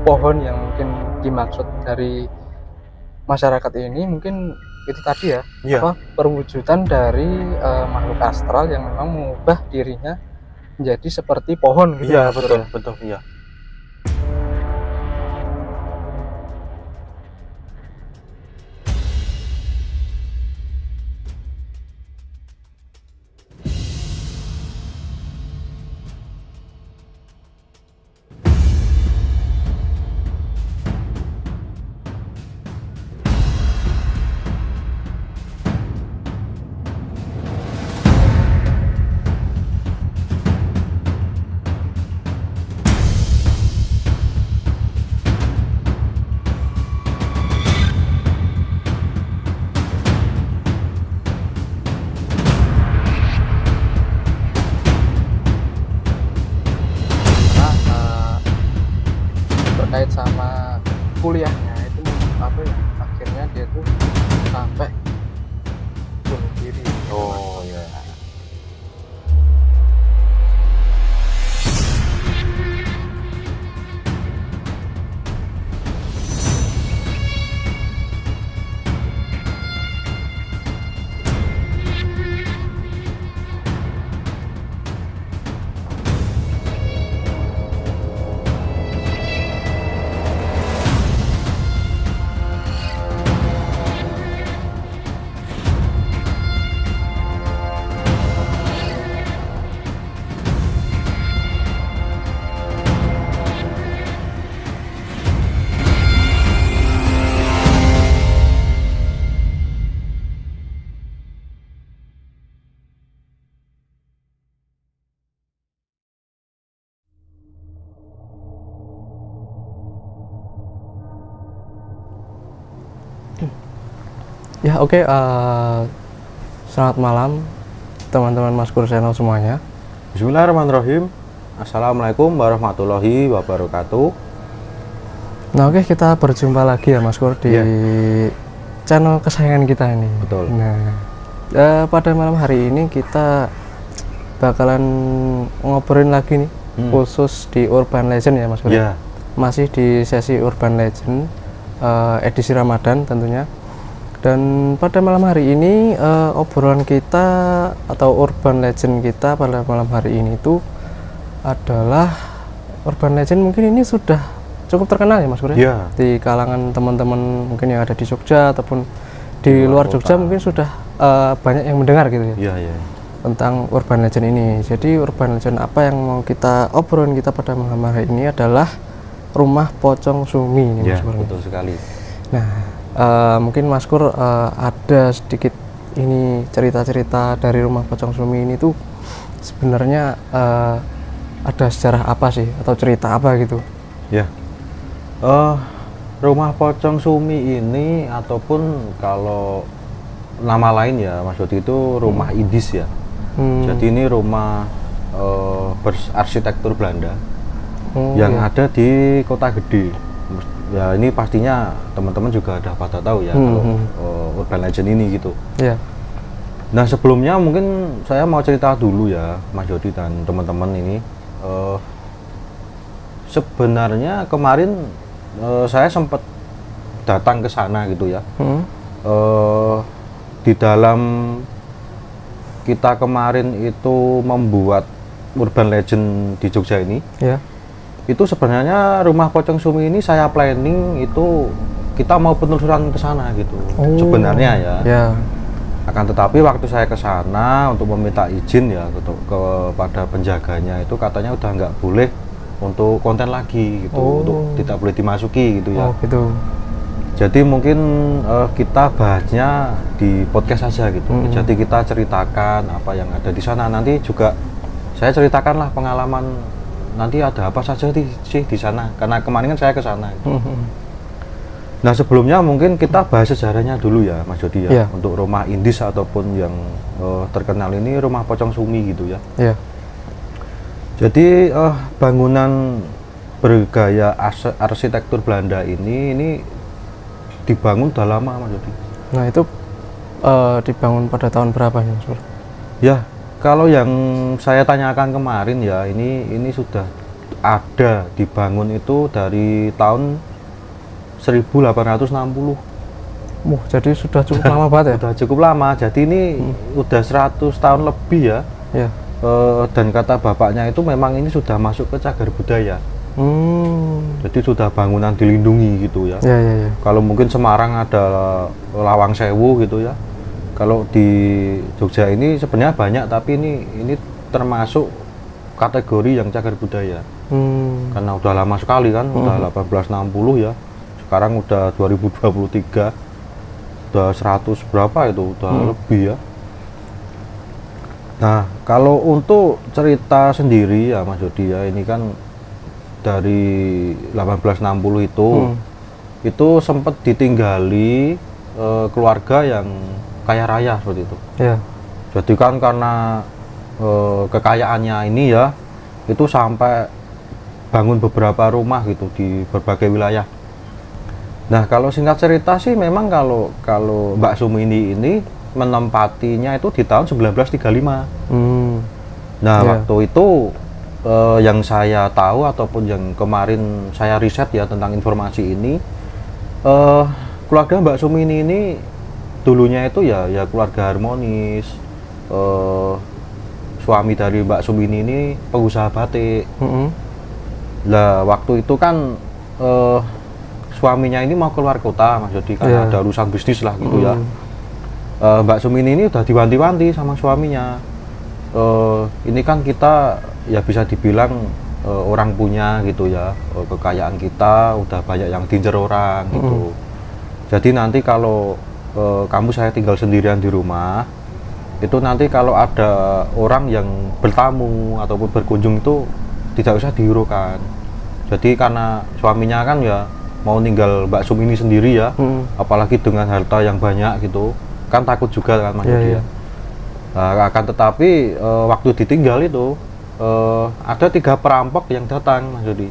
pohon yang mungkin dimaksud dari masyarakat ini mungkin itu tadi ya, Iya. perwujudan dari makhluk astral yang memang mengubah dirinya menjadi seperti pohon gitu ya Iya, Mas Pur betul, ya. betul, iya. Nah, terkait sama kuliahnya itu apa ya, akhirnya dia tuh sampai bunuh diri gitu, Mas Oh, Pur. ya. Ya oke, selamat malam teman-teman Mas Pur channel semuanya. Bismillahirrahmanirrahim. Assalamualaikum warahmatullahi wabarakatuh. Nah oke, kita berjumpa lagi ya Mas Pur di Iya. channel kesayangan kita ini. Betul. Nah, pada malam hari ini kita bakalan ngobrolin lagi nih khusus di Urban Legend ya Mas Pur. Iya. Masih di sesi Urban Legend edisi Ramadan tentunya. Dan pada malam hari ini obrolan kita atau Urban Legend kita pada malam hari ini itu adalah Urban Legend mungkin ini sudah cukup terkenal ya Mas Pur Iya. di kalangan teman-teman mungkin yang ada di Jogja ataupun di luar Jogja mungkin sudah banyak yang mendengar gitu ya Iya, iya. tentang Urban Legend ini. Jadi Urban Legend apa yang mau kita obrolin kita pada malam hari ini adalah Rumah Pocong Sumi ini Iya, Mas Pur. betul sekali. Nah, mungkin Mas Kur ada sedikit ini cerita-cerita dari Rumah Pocong Sumi ini tuh sebenarnya ada sejarah apa sih atau cerita apa gitu? Ya. Rumah Pocong Sumi ini ataupun kalau nama lain ya Mas Dodi itu rumah Indis ya. Jadi ini rumah berarsitektur Belanda yang iya. ada di Kota Gede. Ya ini pastinya teman-teman juga udah pada tahu ya kalau Urban Legend ini gitu. Iya. Nah sebelumnya mungkin saya mau cerita dulu ya Mas Dodi dan teman-teman ini. Sebenarnya kemarin saya sempat datang ke sana gitu ya. Di dalam kita kemarin itu membuat Urban Legend di Jogja ini, Iya. itu sebenarnya Rumah Pocong Sumi ini saya planning itu kita mau penelusuran ke sana gitu. Sebenarnya ya. Ya. Akan tetapi waktu saya ke sana untuk meminta izin ya kepada penjaganya itu katanya udah nggak boleh untuk konten lagi gitu, untuk tidak boleh dimasuki gitu ya. Oh gitu. Jadi mungkin kita bahasnya di podcast saja gitu. Jadi kita ceritakan apa yang ada di sana. Nanti juga saya ceritakanlah pengalaman nanti ada apa saja sih di sana. Karena kemarin kan saya ke sana. Gitu. Nah sebelumnya mungkin kita bahas sejarahnya dulu ya Mas Dodi ya. Iya. Untuk rumah Indis ataupun yang terkenal ini Rumah Pocong Sumi gitu ya. Iya. Jadi bangunan bergaya arsitektur Belanda ini dibangun udah lama Mas Dodi. Nah itu dibangun pada tahun berapa nih Mas? Ya kalau yang saya tanyakan kemarin ya ini sudah ada dibangun itu dari tahun 1860. Jadi sudah cukup lama banget ya? Udah cukup lama, jadi ini udah 100 tahun lebih ya. Ya. Dan kata bapaknya itu memang ini sudah masuk ke cagar budaya. Jadi sudah bangunan dilindungi gitu ya. Ya. Kalau mungkin Semarang ada Lawang Sewu gitu ya. Kalau di Jogja ini sebenarnya banyak, tapi ini termasuk kategori yang cagar budaya. Karena udah lama sekali kan, udah 1860 ya. Sekarang udah 2023, udah 100 berapa itu, udah lebih ya. Nah, kalau untuk cerita sendiri ya Mas Yodi ya, ini kan dari 1860 itu sempat ditinggali keluarga yang kaya raya seperti itu. Ya. Jadi kan karena kekayaannya ini ya, itu sampai bangun beberapa rumah gitu di berbagai wilayah. Nah, kalau singkat cerita sih memang kalau Mbak Sumini ini menempatinya itu di tahun 1935. Nah, waktu itu yang saya tahu ataupun yang kemarin saya riset ya tentang informasi ini, keluarga Mbak Sumini ini dulunya itu ya keluarga harmonis. Suami dari Mbak Sumini ini pengusaha batik. Lah, waktu itu kan suaminya ini mau keluar kota Mas Yodi, karena ada urusan bisnis lah gitu ya. Mbak Sumini ini udah diwanti-wanti sama suaminya. Ini kan kita ya bisa dibilang orang punya gitu ya, kekayaan kita udah banyak yang diincer orang gitu. Jadi nanti kalau kamu saya tinggal sendirian di rumah, itu nanti kalau ada orang yang bertamu ataupun berkunjung itu tidak usah dihiraukan. Jadi karena suaminya kan ya mau ninggal Mbak Sumini sendiri ya, apalagi dengan harta yang banyak gitu, kan takut juga kan Mas Yodi ya. Nah, akan tetapi waktu ditinggal itu ada 3 perampok yang datang Mas Yodi.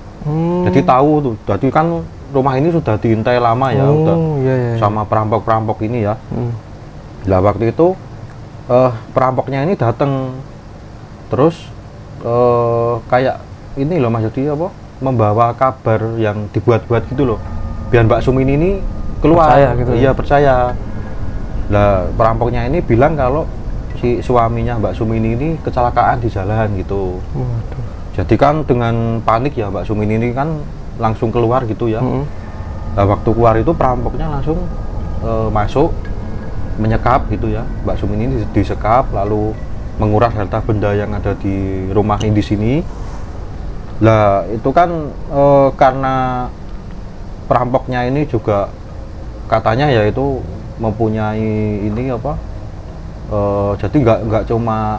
Jadi tahu tuh, jadi kan rumah ini sudah diintai lama ya, udah sama perampok-perampok ini ya. Nah, waktu itu perampoknya ini datang, terus kayak ini loh Mas Yodi, apa, membawa kabar yang dibuat-buat gitu loh, biar Mbak Sumini ini keluar. Percaya gitu. Iya, percaya. Nah, perampoknya ini bilang kalau si suaminya Mbak Sumini ini kecelakaan di jalan gitu. Jadi kan dengan panik ya Mbak Sumini ini kan langsung keluar gitu ya. Nah, waktu keluar itu perampoknya langsung masuk, menyekap gitu ya. Mbak Sumini ini disekap, lalu menguras harta benda yang ada di rumah ini di sini. Lah, itu kan karena perampoknya ini juga katanya ya itu mempunyai ini apa, jadi nggak cuma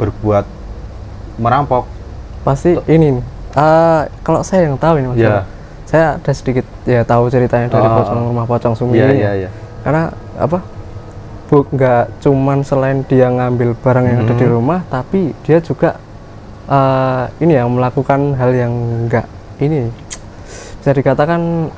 berbuat merampok, pasti ini nih, kalau saya yang tahu ini Mas, saya ada sedikit ya tahu ceritanya dari rumah pocong Sumini karena apa, nggak cuman selain dia ngambil barang yang ada di rumah, tapi dia juga ini yang melakukan hal yang nggak ini bisa dikatakan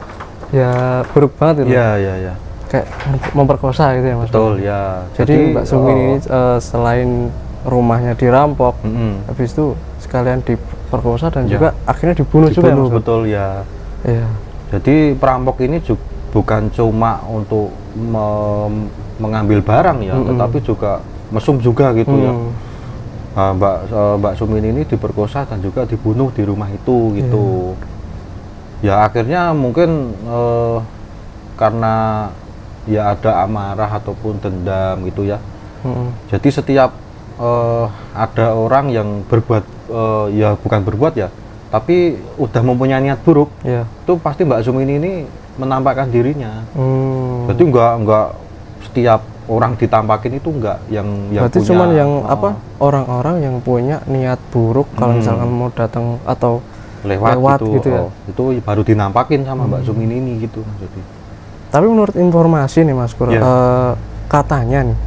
ya buruk banget itu. Iya. Kayak memperkosa gitu ya Mas. Betul ya. Jadi Mbak Sumini ini selain rumahnya dirampok, habis itu sekalian diperkosa dan juga akhirnya dibunuh juga ya Mas. Betul ya. Iya. Jadi perampok ini bukan cuma untuk mengambil barang ya, tetapi juga mesum juga gitu ya. Nah, Mbak Sumini ini diperkosa dan juga dibunuh di rumah itu gitu. Ya akhirnya mungkin karena ya ada amarah ataupun dendam gitu ya. Jadi setiap ada orang yang berbuat ya bukan berbuat ya, tapi udah mempunyai niat buruk, itu pasti Mbak Sumini ini menampakkan dirinya. Jadi enggak setiap orang ditampakin itu enggak yang berarti punya, cuman yang apa, orang-orang yang punya niat buruk kalau misalkan mau datang atau lewat gitu ya. Itu baru dinampakin sama Mbak Sumini ini gitu maksudnya. Tapi menurut informasi nih Mas Kur, katanya nih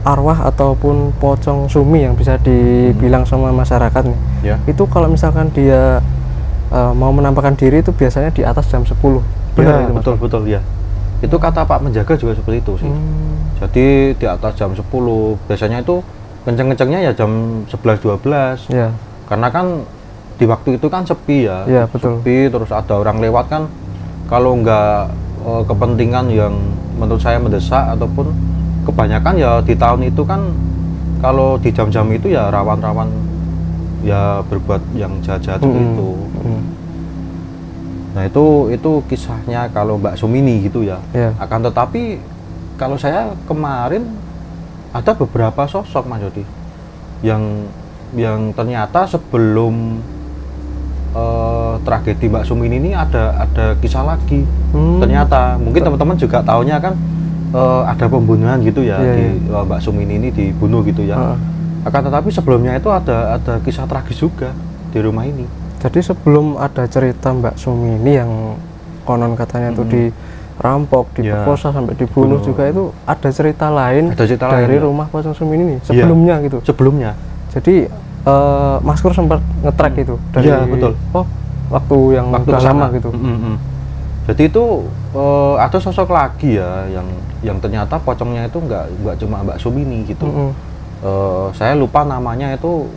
arwah ataupun pocong Sumi yang bisa dibilang sama masyarakat nih, itu kalau misalkan dia mau menampakkan diri itu biasanya di atas jam 10. Benar itu Mas? Betul ya. Itu kata Pak Menjaga juga seperti itu sih. Jadi di atas jam 10, biasanya itu kenceng-kencengnya ya jam 11-12. Karena kan di waktu itu kan sepi ya, Iya, betul. sepi, terus ada orang lewat kan, kalau nggak kepentingan yang menurut saya mendesak ataupun kebanyakan ya di tahun itu kan kalau di jam-jam itu ya rawan-rawan ya berbuat yang jahat-jahat itu. Nah itu kisahnya kalau Mbak Sumini gitu ya. Iya. Akan tetapi kalau saya kemarin ada beberapa sosok Mas Yodi yang ternyata sebelum tragedi Mbak Sumini ini ada kisah lagi. Ternyata mungkin teman-teman juga taunya kan ada pembunuhan gitu ya, di Mbak Sumini ini dibunuh gitu ya. Akan tetapi sebelumnya itu ada kisah tragis juga di rumah ini. Jadi sebelum ada cerita Mbak Sumini yang konon katanya itu dirampok, diperkosa sampai dibunuh juga, itu ada cerita lain dari rumah Pocong Sumini ini sebelumnya gitu. Sebelumnya. Jadi Mas Kur sempat nge-track itu dari betul. Waktu udah lama gitu. Jadi itu ada sosok lagi ya yang ternyata pocongnya itu nggak cuma Mbak Sumini gitu. Saya lupa namanya itu,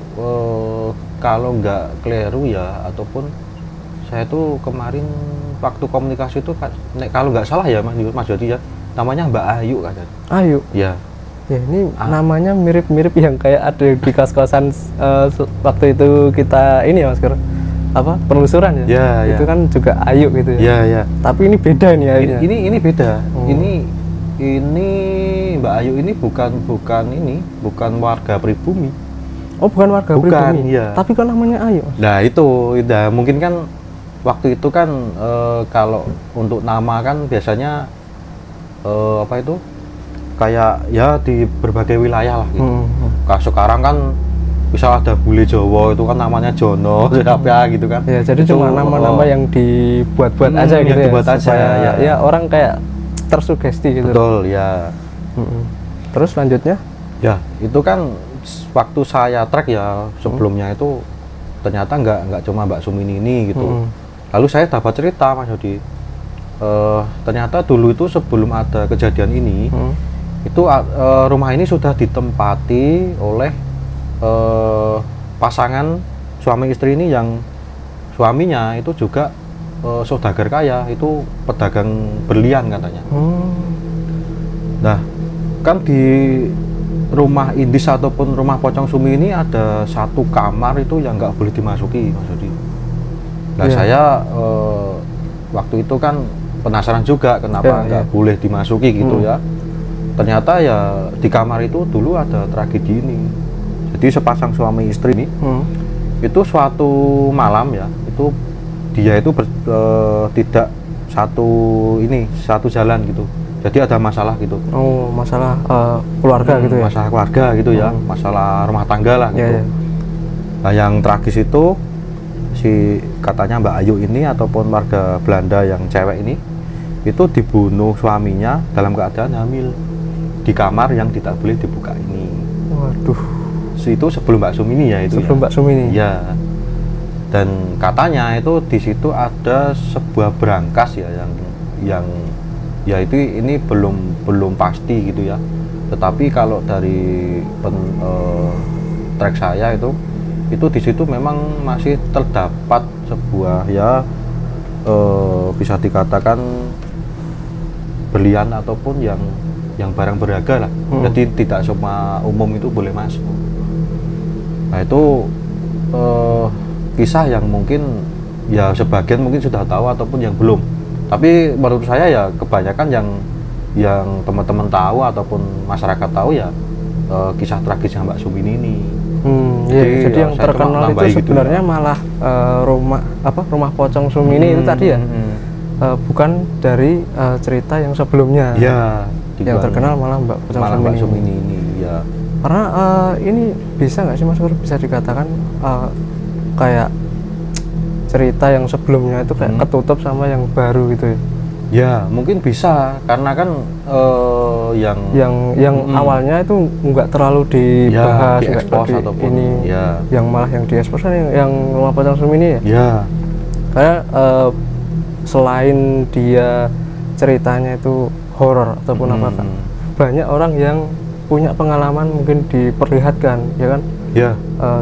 kalau nggak keliru ya, ataupun saya itu kemarin waktu komunikasi itu kalau nggak salah ya Mas Yodi ya, namanya Mbak Ayu katanya. Ayu. Ya. Ya ini namanya mirip-mirip yang kayak ada di kos-kosan waktu itu kita ini ya Mas Kur, apa penelusuran ya. Itu kan juga Ayu gitu ya. Iya. Tapi ini beda ini Ayunya. Ini beda. Ini Mbak Ayu ini bukan warga pribumi. Oh, bukan warga pribumi. Iya. Tapi kok namanya Ayu? Nah, itu mungkin kan waktu itu kan kalau untuk nama kan biasanya apa itu? Kayak ya di berbagai wilayah lah gitu. Kalau sekarang kan bisa ada bule Jawa itu kan namanya Jono, siapa gitu kan. Ya, jadi itu, cuma nama-nama yang dibuat-buat aja gitu ya. Dibuat aja ya orang kayak tersugesti gitu. Betul, ya. Terus selanjutnya? Ya, itu kan waktu saya track ya sebelumnya itu ternyata nggak cuma Mbak Sumini ini gitu. Lalu saya dapat cerita Mas Yodi. Ternyata dulu itu sebelum ada kejadian ini, itu rumah ini sudah ditempati oleh pasangan suami istri ini yang suaminya itu juga saudagar kaya, itu pedagang berlian katanya. Nah, kan di rumah indis ataupun rumah Pocong Sumi ini ada satu kamar itu yang nggak boleh dimasuki Mas Yodi. Nah, saya waktu itu kan penasaran juga kenapa nggak boleh dimasuki gitu ya. Ternyata ya di kamar itu dulu ada tragedi ini. Jadi sepasang suami istri ini itu suatu malam ya, itu dia itu tidak satu jalan gitu. Jadi ada masalah gitu. Oh, masalah keluarga gitu ya. Masalah keluarga gitu ya, masalah rumah tangga lah gitu. Nah, yang tragis itu katanya Mbak Ayu ini ataupun warga Belanda yang cewek ini itu dibunuh suaminya dalam keadaan hamil di kamar yang tidak boleh dibuka ini. Waduh. Itu sebelum Mbak Sumini ya itu. Sebelum Mbak Sumini. Ya. Dan katanya itu di situ ada sebuah berangkas ya yang ya itu ini belum pasti gitu ya. Tetapi kalau dari track saya itu di situ memang masih terdapat sebuah ya bisa dikatakan berlian ataupun yang barang berharga lah. Jadi tidak semua umum itu boleh masuk. Nah, itu kisah yang mungkin ya sebagian mungkin sudah tahu ataupun yang belum. Tapi menurut saya ya kebanyakan yang teman-teman tahu ataupun masyarakat tahu ya kisah tragisnya Mbak Sumini ini. Jadi yang terkenal itu sebenarnya gitu malah rumah Pocong Sumini itu tadi ya. Bukan dari cerita yang sebelumnya. Ya, yang terkenal malah Mbak Pocong Sumini ini ya. Karena ini bisa nggak sih Mas Kur, bisa dikatakan kayak cerita yang sebelumnya itu kayak ketutup sama yang baru gitu ya? Ya mungkin bisa, karena kan yang awalnya itu nggak terlalu dibahas, diekspos ataupun ini yang malah yang diekspos kan yang rumah Pocong Sumini ya? Ya. Karena selain dia ceritanya itu horor ataupun apa kan, banyak orang yang punya pengalaman mungkin diperlihatkan ya kan,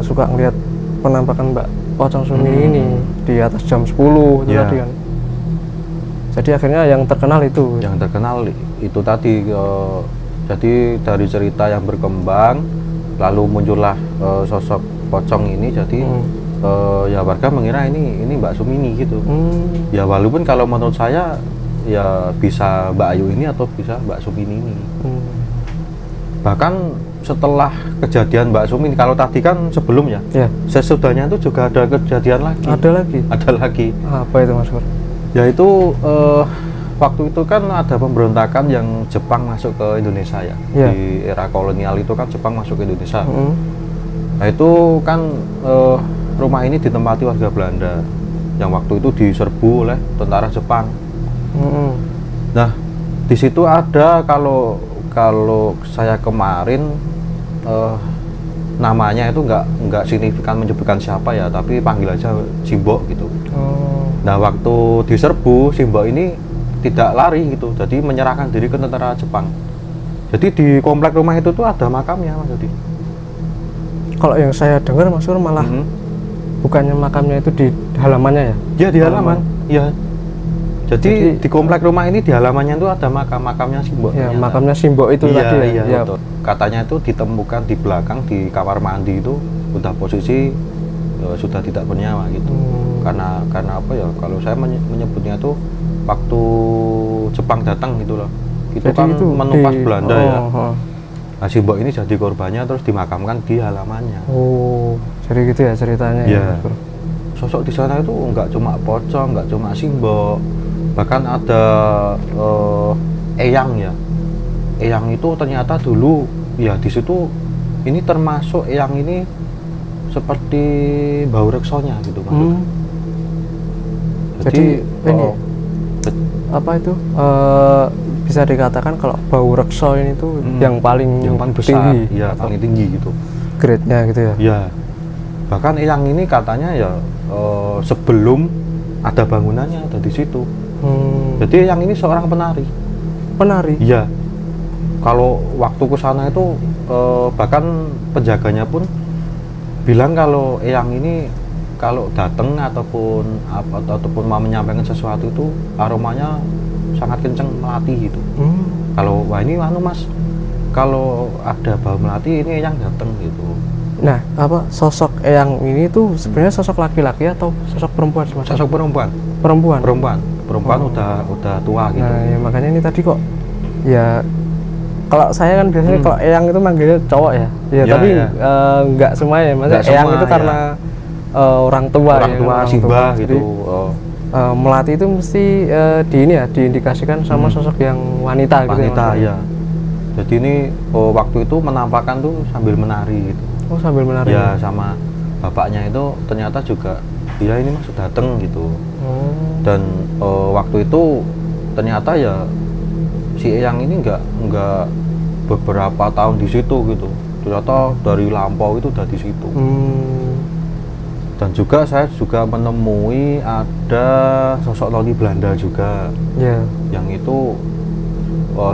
suka ngelihat penampakan Mbak Pocong Sumi ini di atas jam 10 itu Ya. tadi kan. Jadi akhirnya yang terkenal itu. Yang terkenal itu tadi, jadi dari cerita yang berkembang lalu muncullah sosok pocong ini, jadi ya warga mengira ini Mbak Sumini gitu. Ya walaupun kalau menurut saya ya bisa Mbak Ayu ini atau bisa Mbak Sumini ini. Bahkan setelah kejadian Mbak Sumini, kalau tadi kan sebelumnya, Ya. sesudahnya itu juga ada kejadian lagi. Ada lagi. Apa itu Mas Pur? Yaitu waktu itu kan ada pemberontakan yang Jepang masuk ke Indonesia ya. Ya. Di era kolonial itu kan Jepang masuk ke Indonesia. Nah itu kan rumah ini ditempati warga Belanda yang waktu itu diserbu oleh tentara Jepang. Nah di situ ada, kalau saya kemarin namanya itu nggak signifikan menyebutkan siapa ya, tapi panggil aja Simbok gitu. Nah waktu diserbu, Simbok ini tidak lari gitu, jadi menyerahkan diri ke tentara Jepang. Jadi di komplek rumah itu tuh ada makamnya Mas Yudi. Kalau yang saya dengar Mas Pur malah bukannya makamnya itu di halamannya ya? Ya di halaman, ya. Jadi di komplek rumah ini di halamannya itu ada makamnya Simbok. Ya, makamnya Simbok itu tadi ya. Iya, betul. Katanya itu ditemukan di belakang di kamar mandi itu udah posisi sudah tidak bernyawa gitu. Karena apa ya? Kalau saya menyebutnya itu waktu Jepang datang gitu loh. Itu jadi kan itu menumpas Belanda ya. Nah, Simbok ini jadi korbannya terus dimakamkan di halamannya. Jadi gitu ya ceritanya. Ya. Sosok di sana itu nggak cuma pocong, nggak cuma Simbok, bahkan ada eyang ya. Eyang itu ternyata dulu ya di situ ini termasuk eyang ini seperti bau reksonya gitu Mas. Jadi ini apa itu bisa dikatakan kalau bau rekso ini tuh yang paling besar, tinggi, ya paling tinggi gitu. Grade-nya gitu ya. Ya. Bahkan eyang ini katanya ya sebelum ada bangunannya ada di situ. Jadi eyang ini seorang penari. Penari? Iya. Kalau waktu ke sana itu bahkan penjaganya pun bilang kalau eyang ini kalau datang ataupun mau menyampaikan sesuatu itu aromanya sangat kenceng melati gitu. Kalau wah ini Mas, kalau ada bau melati ini eyang datang gitu. Nah, apa sosok eyang ini tuh sebenarnya sosok laki-laki atau sosok perempuan sih Mas? Sosok perempuan. Perempuan udah tua gitu. Nah, ya makanya ini tadi kok ya kalau saya kan biasanya kalau eyang itu manggilnya cowok ya. Ya tapi nggak semuanya, maksudnya eyang itu karena orang tua simbah gitu. Melati itu mesti diindikasikan sama sosok yang wanita gitu. Wanita ya. Jadi ini waktu itu menampakkan tuh sambil menari gitu. Oh, sambil menari. Ya, sama bapaknya itu ternyata juga ya ini Mas datang gitu. Dan waktu itu ternyata ya si eyang ini nggak beberapa tahun di situ gitu. Ternyata dari lampau itu udah di situ. Dan juga saya juga menemui ada sosok noni Belanda juga. Yang itu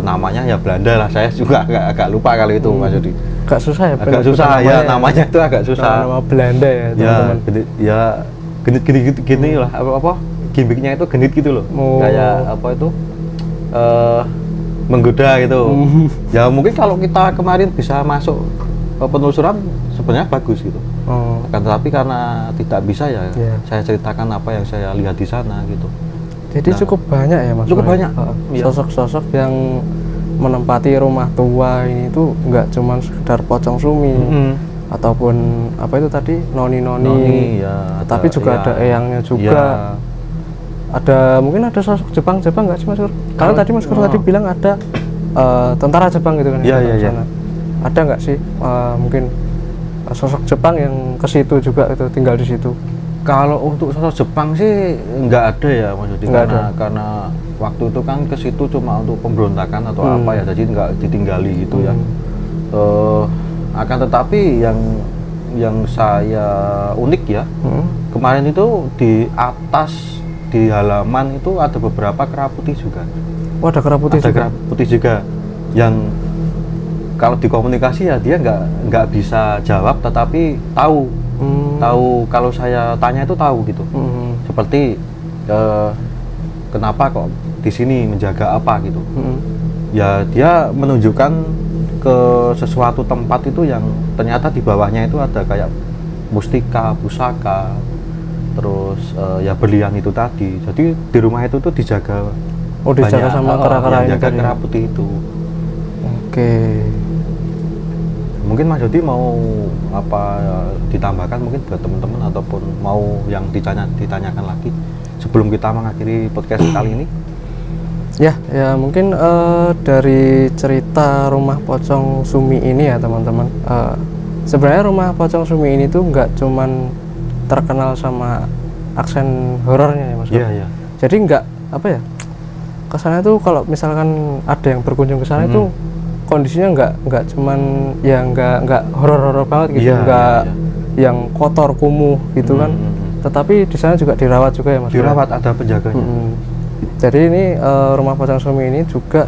namanya ya Belanda lah, saya juga agak lupa kali itu Mas Yudi. Agak susah ya? Agak susah ya, namanya itu agak susah. Nama Belanda ya teman-teman. Ya genit gini lah, apa gimmicknya itu genit gitu loh. Kayak apa itu menggoda gitu. Ya mungkin kalau kita kemarin bisa masuk penelusuran sebenarnya bagus gitu. Akan tetapi karena tidak bisa ya, saya ceritakan apa yang saya lihat di sana gitu. Jadi cukup banyak ya Mas? Cukup banyak. Sosok-sosok yang menempati rumah tua ini tuh nggak cuma sekedar pocong Sumi ataupun apa itu tadi noni ya, tapi juga ada eyangnya juga. Ada mungkin ada sosok Jepang nggak sih Mas Kur? Karena tadi Mas Kur tadi bilang ada tentara Jepang gitu kan? Iya. Ada nggak sih mungkin sosok Jepang yang ke situ juga itu tinggal di situ? Kalau untuk sosok Jepang sih nggak ada ya Mas Yudi, karena waktu itu kan ke situ cuma untuk pemberontakan atau apa ya, jadi nggak ditinggali gitu ya. Akan tetapi yang saya unik ya, kemarin itu di atas di halaman itu ada beberapa kera putih juga. Oh, ada kera putih juga? Kera putih juga yang kalau dikomunikasi ya dia nggak bisa jawab tetapi tahu tahu kalau saya tanya itu tahu gitu. Seperti kenapa kok di sini menjaga apa gitu. Ya dia menunjukkan ke sesuatu tempat itu yang ternyata di bawahnya itu ada kayak mustika, pusaka, terus ya berlian itu tadi. Jadi di rumah itu tuh dijaga. Oh, dijaga sama kera-kera ini jaga tadi. kera putih itu. Oke. Mungkin Mas Dodi mau apa ditambahkan mungkin buat teman-teman ataupun mau yang ditanyakan lagi sebelum kita mengakhiri podcast kali ini? Ya mungkin dari cerita rumah pocong Sumi ini ya teman-teman. Sebenarnya rumah pocong Sumi ini tuh nggak cuman terkenal sama aksen horornya ya Mas. Iya. Jadi nggak apa ya, kesannya tuh kalau misalkan ada yang berkunjung ke sana itu kondisinya nggak cuman ya nggak horor-horor banget gitu, nggak yang kotor kumuh gitu kan. Tetapi di sana juga dirawat juga ya Mas. Dirawat, ada penjaganya. Jadi ini rumah pocong Sumi ini juga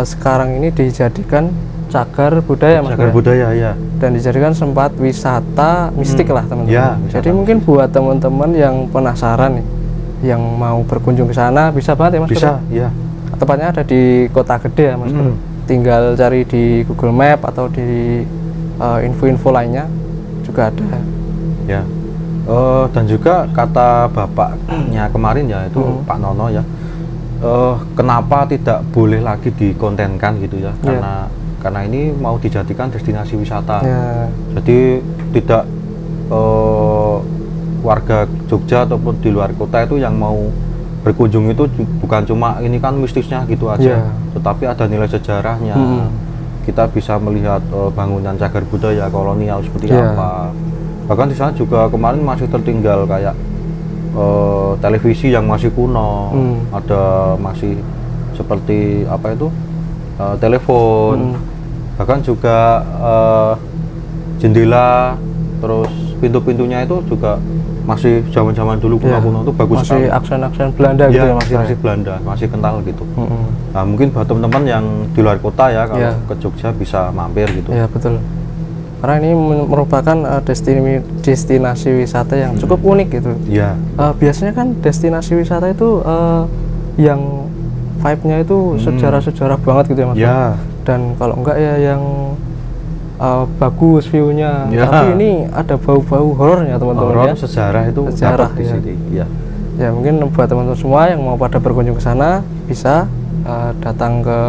sekarang ini dijadikan cagar budaya Mas. Cagar budaya ya. Dan dijadikan tempat wisata mistik lah teman-teman. Ya, jadi mungkin buat teman-teman yang penasaran nih, yang mau berkunjung ke sana bisa banget ya Mas. Bisa, ya. Tepatnya ada di Kota Gede ya Mas. Tinggal cari di Google Map atau di info-info lainnya juga ada. Ya. Dan juga kata bapaknya kemarin ya itu Pak Nono ya. Kenapa tidak boleh lagi dikontenkan gitu ya? Karena ini mau dijadikan destinasi wisata. Jadi tidak warga Jogja ataupun di luar kota itu yang mau berkunjung itu bukan cuma ini kan mistisnya gitu aja, tetapi ada nilai sejarahnya. Kita bisa melihat bangunan cagar budaya kolonial seperti apa. Bahkan di sana juga kemarin masih tertinggal kayak televisi yang masih kuno, ada masih seperti apa itu telepon, bahkan juga jendela, terus pintu-pintunya itu juga masih zaman-zaman dulu kuno-kuno itu bagus masih sekali. aksen-aksen Belanda gitu ya Mas. Masih Belanda, masih kental gitu. Nah, mungkin buat teman-teman yang di luar kota ya kalau ke Jogja bisa mampir gitu. Iya betul. Karena ini merupakan destinasi wisata yang cukup unik gitu. Iya. Biasanya kan destinasi wisata itu yang vibe-nya itu sejarah-sejarah banget gitu ya Mas. Iya. Dan kalau enggak ya yang bagus view-nya, tapi ini ada bau-bau horornya teman-teman ya. Sejarah itu sejarah di sini. Iya. Ya mungkin buat teman-teman semua yang mau pada berkunjung ke sana bisa datang ke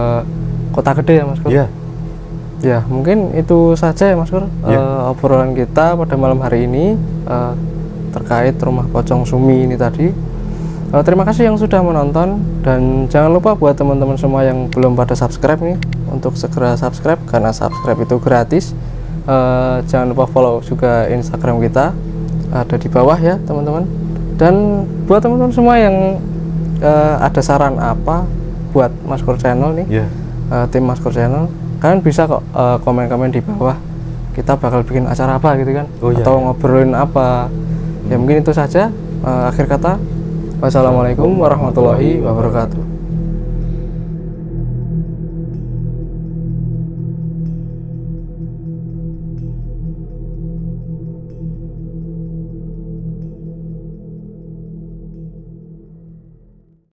Kota Gede ya Mas Kur. Iya. Ya mungkin itu saja ya Mas Kur, obrolan kita pada malam hari ini terkait rumah pocong Sumi ini tadi. Terima kasih yang sudah menonton dan jangan lupa buat teman-teman semua yang belum pada subscribe nih untuk segera subscribe karena subscribe itu gratis. Jangan lupa follow juga Instagram kita, ada di bawah ya teman-teman. Dan buat teman-teman semua yang ada saran apa buat Maskur Channel nih, tim Maskur Channel, kalian bisa kok komen-komen di bawah. Kita bakal bikin acara apa gitu kan, atau ngobrolin apa. Ya mungkin itu saja. Akhir kata, wassalamualaikum warahmatullahi wabarakatuh.